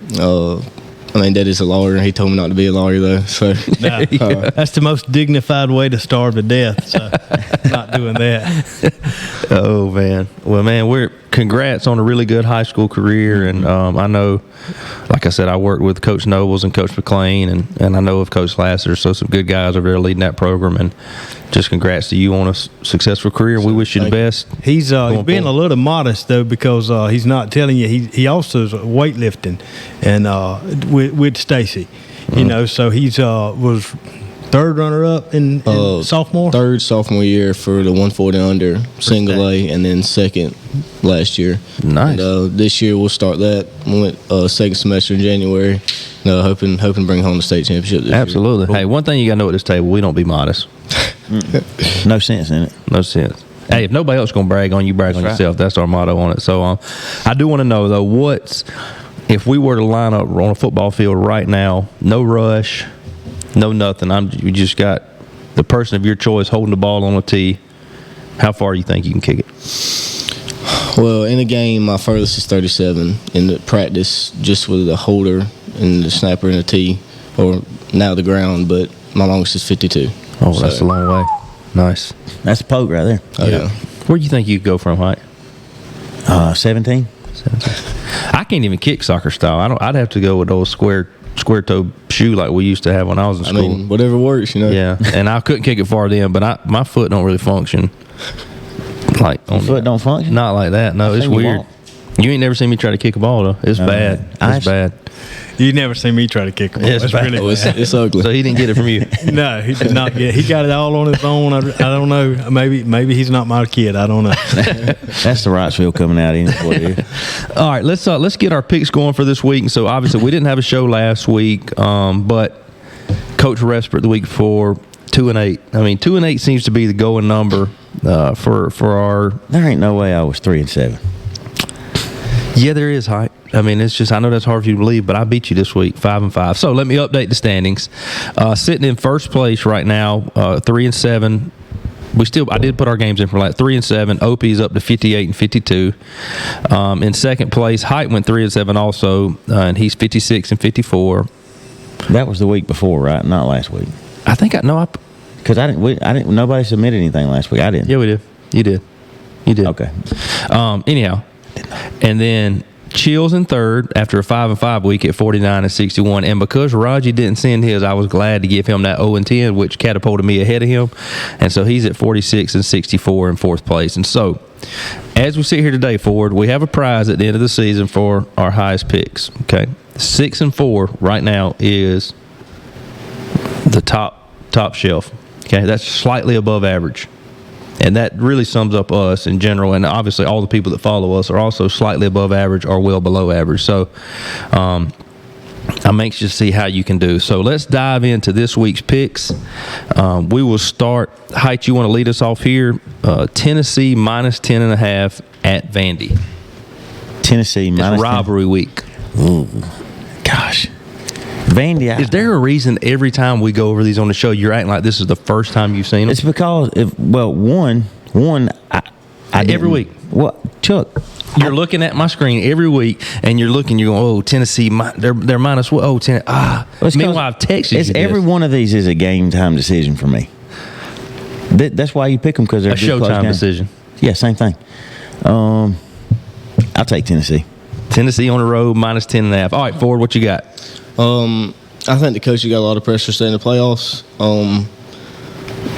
I mean, Dad is a lawyer. He told me not to be a lawyer, though. So
that's the most dignified way to starve to death. So not doing that.
Oh, man. Well, man, congrats on a really good high school career. And I know, like I said, I worked with Coach Nobles and Coach McLean, and I know of Coach Lasser. So some good guys over there leading that program. And just congrats to you on a successful career. We wish you the best.
He's being a little modest, though, because he's not telling you. He also is weightlifting and with Stacy, so he's was third runner-up in sophomore?
Third sophomore year for the 140 under single A, and then second last year.
Nice.
And, this year we'll start that. We went second semester in January. Hoping to bring home the state championship this year.
Absolutely. Hey, one thing you got to know at this table, we don't be modest.
No sense in it.
No sense. Hey, if nobody else going to brag on you, brag on yourself. That's our motto on it. So I do want to know, though, if we were to line up on a football field right now, no rush, no nothing, you just got the person of your choice holding the ball on a tee, how far you think you can kick it?
Well, in the game, my furthest is 37. In the practice, just with the holder and the snapper and the tee, or now the ground, but my longest is 52.
Oh, so that's a long way. Nice.
That's a poke right there.
Oh, yeah.
Where do you think you could go from height?
17.
I can't even kick soccer style. I'd have to go with those square toe shoe like we used to have when I was in school.
I mean, whatever works,
Yeah, and I couldn't kick it far then, but my foot don't really function. Like
foot don't function?
Not like that. No, it's weird. You ain't never seen me try to kick a ball though. It's bad. It's bad.
You never seen me try to kick a ball.
It's bad.
Really bad.
It's ugly.
So he didn't get it from you.
No, he did not get. He got it all on his own. I don't know. Maybe he's not my kid. I don't know.
That's the Wrightsville coming out in what it is.
All right, let's get our picks going for this week. And so obviously we didn't have a show last week, but Coach Respert the week before 2-8. I mean, 2-8 seems to be the going number for our.
There ain't no way I was 3-7.
Yeah, there is height. I mean, it's just, I know that's hard for you to believe, but I beat you this week, 5-5. So let me update the standings. Sitting in first place right now, 3-7. I did put our games in for like 3-7. OP's up to 58 and 52. In second place, Height went 3-7 also, and he's 56 and 54.
That was the week before, right? Not last week.
I think
because I didn't. Nobody submitted anything last week. I didn't.
Yeah, we did. You did.
Okay.
Anyhow, and then Chills in third after a 5-5 week at 49 and 61. And because Raji didn't send his, I was glad to give him that 0-10, which catapulted me ahead of him. And so he's at 46 and 64 in fourth place. And so, as we sit here today, Ford, we have a prize at the end of the season for our highest picks. Okay, 6-4 right now is the top shelf. Okay, that's slightly above average. And that really sums up us in general. And obviously all the people that follow us are also slightly above average or well below average. So I'm anxious to see how you can do. So let's dive into this week's picks. We will start. Height, you want to lead us off here? Tennessee minus 10.5 at Vandy.
Tennessee minus
it's rivalry
10.
Week.
Ooh, gosh. Vandy.
Is there a reason every time we go over these on the show, you're acting like this is the first time you've seen them?
It's because, one, I
every week.
What, Chuck?
You're looking at my screen every week, and you're going, oh, Tennessee, they're minus what? Oh, Tennessee. Meanwhile, I've texted you
every one of these is a game time decision for me. That's why you pick them, because they're
a showtime decision.
Yeah, same thing. I'll take Tennessee.
Tennessee on the road, minus 10.5. All right, Ford, what you got?
I think the coach got a lot of pressure to stay in the playoffs.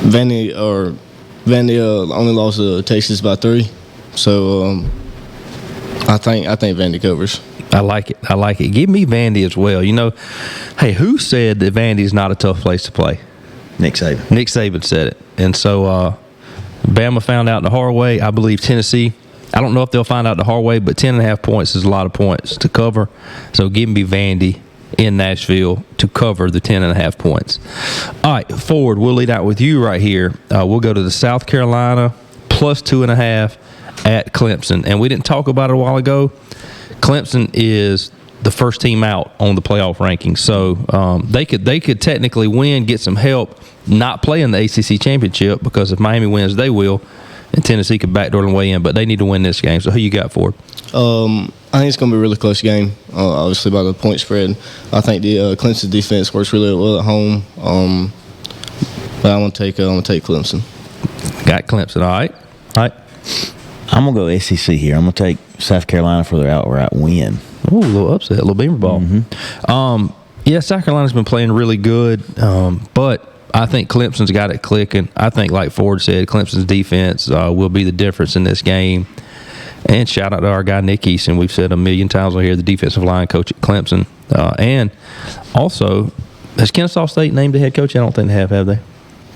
Vandy only lost to Texas by 3, so I think Vandy covers.
I like it. Give me Vandy as well. You know, hey, who said that Vandy is not a tough place to play?
Nick Saban.
Nick Saban said it, and so Bama found out the hard way. I believe Tennessee. I don't know if they'll find out the hard way, but 10.5 points is a lot of points to cover. So give me Vandy in Nashville to cover the 10.5 points. All right, Ford, we'll lead out with you right here. We'll go to the South Carolina plus 2.5 at Clemson. And we didn't talk about it a while ago. Clemson is the first team out on the playoff rankings. So they could technically win, get some help, not play in the ACC championship, because if Miami wins, they will. And Tennessee could backdoor them way in, but they need to win this game. So who you got, Ford?
I think it's going to be a really close game, obviously by the point spread. I think the Clemson defense works really well at home, but I'm going to take Clemson.
Got Clemson, all right.
I'm going to go SEC here. I'm going to take South Carolina for their outright win.
Ooh, a little upset, a little beamer ball.
Mm-hmm.
Yeah, South Carolina's been playing really good, but I think Clemson's got it clicking. I think, like Ford said, Clemson's defense will be the difference in this game. And shout out to our guy, Nick Easton. We've said a million times on here, the defensive line coach at Clemson. And also, has Kennesaw State named the head coach? I don't think they have they?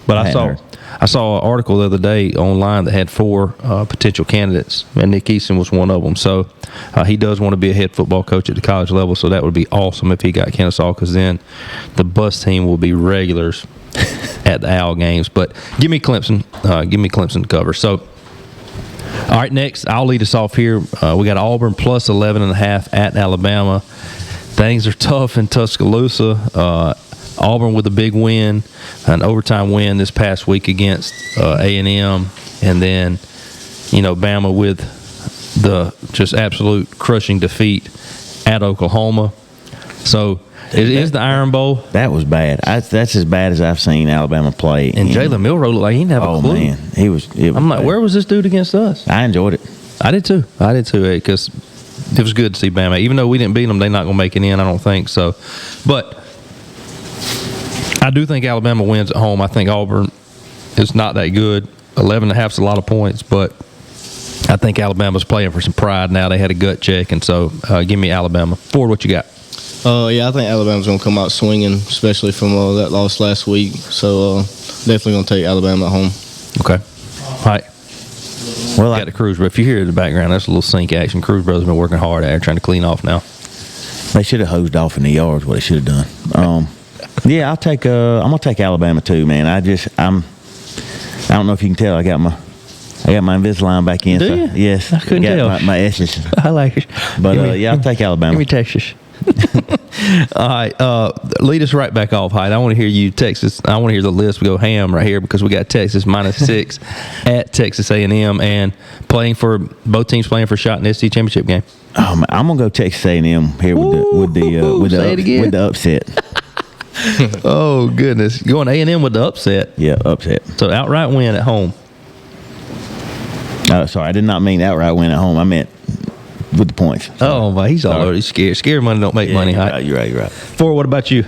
But I saw an article the other day online that had 4 potential candidates, and Nick Easton was one of them. So he does want to be a head football coach at the college level, so that would be awesome if he got Kennesaw, because then the bus team will be regulars at the Owl games. But give me Clemson. Give me Clemson to cover. So All right, next, I'll lead us off here. We got Auburn plus 11.5 at Alabama. Things are tough in Tuscaloosa. Auburn with a big win, an overtime win this past week against A&M, and then, Bama with the just absolute crushing defeat at Oklahoma. So it is the Iron Bowl.
That was bad. That's as bad as I've seen Alabama play.
And Jalen Milroe looked like he didn't have a clue.
Oh, man.
I'm like, where was this dude against us?
I enjoyed it.
I did too, because it was good to see Bama. Even though we didn't beat them, they're not going to make it in, I don't think so. But I do think Alabama wins at home. I think Auburn is not that good. 11.5 is a lot of points, but I think Alabama's playing for some pride now. They had a gut check, and so give me Alabama. Ford, what you got?
Yeah, I think Alabama's going to come out swinging, especially from that loss last week. So definitely going to take Alabama at home.
Okay. All right. Well, I got the Cruz, but if you hear it in the background, that's a little sink action. Cruz Brothers been working hard out there trying to clean off now.
They should have hosed off in the yards. What they should have done. Yeah, I'm gonna take Alabama too, man. I don't know if you can tell. I got my Invisalign back in.
Do
so,
you?
Yes,
I couldn't tell.
My S's.
I like it.
But I'll take Alabama.
Give me Texas. All right, lead us right back off, Hyde. I want to hear you, Texas. I want to hear the list. We go ham right here because we got Texas -6 at Texas A&M, and both teams playing for a shot in the SEC championship game.
Oh, man, I'm gonna go Texas A&M here with the upset.
Oh goodness, going A&M with the upset.
Yeah, upset.
So outright win at home.
Sorry, I did not mean outright win at home. I meant with the points.
Oh, my, he's already scared. Scared money don't make money.
You're right.
Ford, what about you?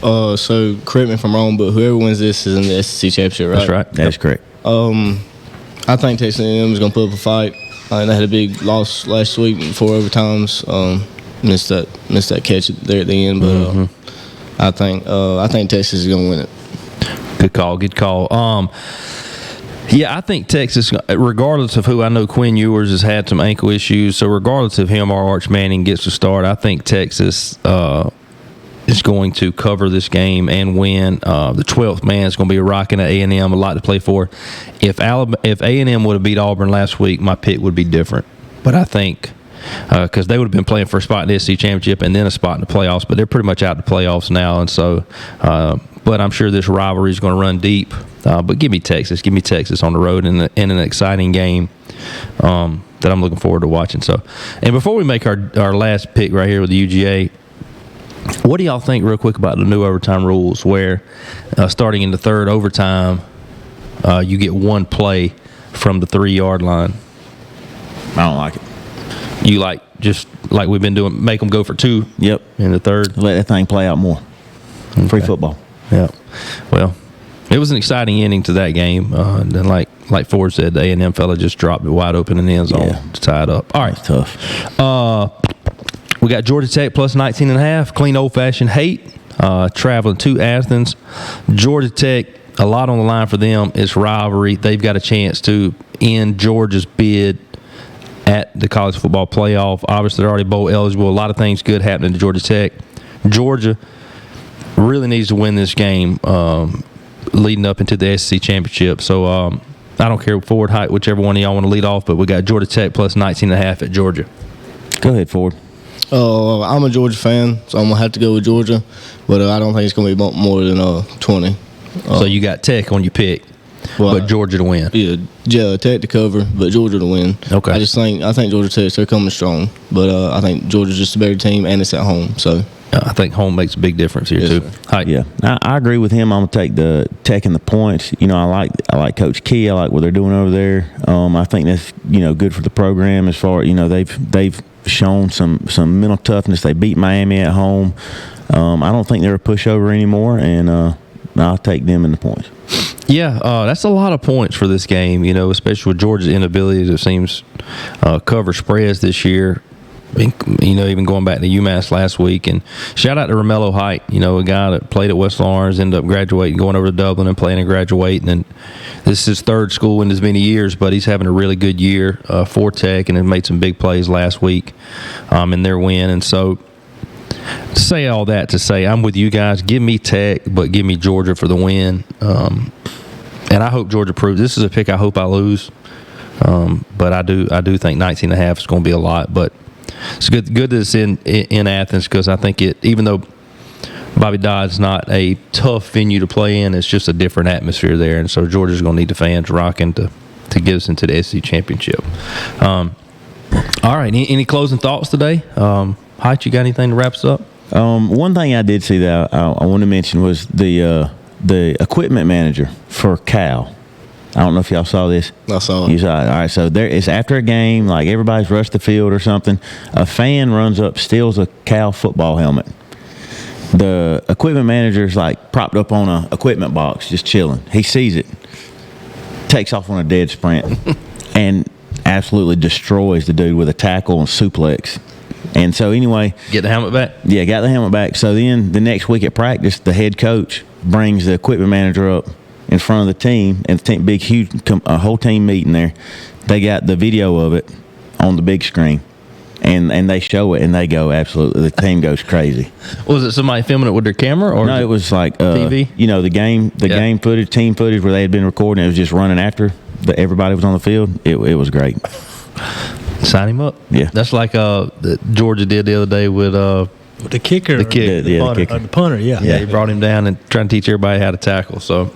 So correct me if I'm wrong, but whoever wins this is in the SEC championship, right?
That's right.
That's correct.
I think Texas A&M is going to put up a fight. They had a big loss last week in 4 overtimes. Missed that catch there at the end, but I think Texas is going to win it.
Good call. Yeah, I think Texas, regardless of who, I know Quinn Ewers has had some ankle issues, so regardless of him or Arch Manning gets to start, I think Texas is going to cover this game and win. The 12th man is going to be rocking at A&M, a lot to play for. If A&M would have beat Auburn last week, my pick would be different. But I think because they would have been playing for a spot in the SEC championship and then a spot in the playoffs, but they're pretty much out of the playoffs now, and so but I'm sure this rivalry is going to run deep. But give me Texas on the road in an exciting game that I'm looking forward to watching. So, and before we make our last pick right here with the UGA, what do y'all think real quick about the new overtime rules where starting in the third overtime you get one play from the 3-yard line?
I don't like it.
You just like we've been doing, make them go for 2.
Yep.
In the third.
Let that thing play out more. Okay. Free football.
Yeah. Well, it was an exciting ending to that game. Then like Ford said, the A&M fella just dropped it wide open in the end zone to tie it up. All right.
That's tough.
We got Georgia Tech plus 19.5. Clean old-fashioned hate. Traveling to Athens. Georgia Tech, a lot on the line for them. It's rivalry. They've got a chance to end Georgia's bid at the college football playoff. Obviously, they're already bowl eligible. A lot of things good happening to Georgia Tech. Georgia really needs to win this game leading up into the SEC championship. So I don't care, Ford, height, whichever one of y'all want to lead off, but we got Georgia Tech plus 19.5 at Georgia.
Go ahead, Ford.
I'm a Georgia fan, so I'm going to have to go with Georgia, but I don't think it's going to be more than 20.
So you got Tech on your pick, but Georgia to win.
Yeah, Tech to cover, but Georgia to win.
Okay.
I think Georgia Tech, they're coming strong, but I think Georgia's just a better team, and it's at home, so.
I think home makes a big difference here, too. Hi.
Yeah, I agree with him. I'm gonna take the Tech and the points. I like Coach Key. I like what they're doing over there. I think that's good for the program as far they've shown some mental toughness. They beat Miami at home. I don't think they're a pushover anymore, and I'll take them in the points.
Yeah, that's a lot of points for this game. Especially with Georgia's inability to seems cover spreads this year. Even going back to UMass last week. And shout out to Romello Height, a guy that played at West Lawrence, ended up graduating, going over to Dublin and playing and graduating. And this is his third school in as many years, but he's having a really good year for Tech and has made some big plays last week in their win. And so to say all that to say I'm with you guys. Give me Tech, but give me Georgia for the win. And I hope Georgia proves. This is a pick I hope I lose. But I do think 19.5 is going to be a lot. But it's good that it's in Athens, because I think even though Bobby Dodd's not a tough venue to play in, it's just a different atmosphere there, and so Georgia's going to need the fans rocking to get us into the SEC championship. All right, any closing thoughts today? Height, you got anything to wrap us up?
One thing I did see that I want to mention was the equipment manager for Cal. I don't know if y'all saw this.
I saw it.
You saw it. All right, so it's after a game, like everybody's rushed the field or something. A fan runs up, steals a Cal football helmet. The equipment manager's like propped up on a equipment box, just chilling. He sees it, takes off on a dead sprint, and absolutely destroys the dude with a tackle and suplex. And so anyway,
get the helmet back.
Yeah, got the helmet back. So then the next week at practice, the head coach brings the equipment manager up in front of the team, and the team, big, huge, a whole team meeting there. They got the video of it on the big screen. And they show it, and they go absolutely. The team goes crazy.
Was it somebody filming it with their camera, or
no? It was like
TV.
You know, the game footage, team footage where they had been recording. It was just running after everybody was on the field. It was great.
Sign him up.
Yeah,
that's like Georgia did the other day with
the kicker,
the kicker,
the punter. Yeah,
he brought him down and trying to teach everybody how to tackle. So.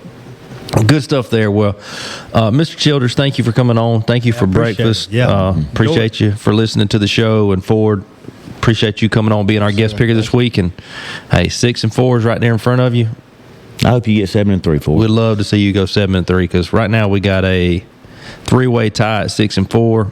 Good stuff there. Well, Mr. Childers, thank you for coming on. Thank you for breakfast. Appreciate you for listening to the show. And Ford, appreciate you coming on, being our guest picker this week. And, hey, 6-4 is right there in front of you.
I hope you get 7-3 for it.
We'd love to see you go 7-3, because right now we got a 3-way tie at 6-4,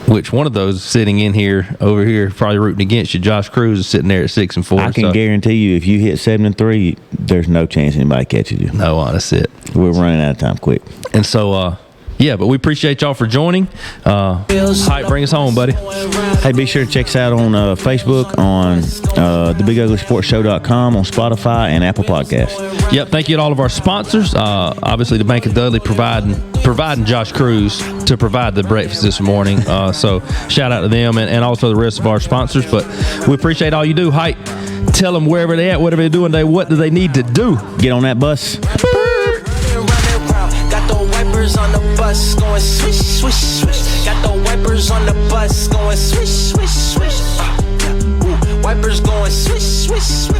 which one of those sitting in here, over here, probably rooting against you. Josh Cruz is sitting there at 6-4.
I can guarantee you, if you hit 7-3, there's no chance anybody catches you.
No, that's it.
We're running out of time quick.
And so, but we appreciate y'all for joining. Hype, bring us home, buddy.
Hey, be sure to check us out on Facebook, on thebiguglysportshow.com, on Spotify, and Apple Podcasts.
Yep, thank you to all of our sponsors. Obviously, the Bank of Dudley providing Josh Cruz to provide the breakfast this morning. So shout out to them and also the rest of our sponsors. But we appreciate all you do. Hype, tell them wherever they're at, whatever they're doing, what do they need to do?
Get on that bus.
Got the wipers on the bus going swish, swish, swish. Got the wipers on the bus going swish, swish, swish. Wipers going swish, swish, swish.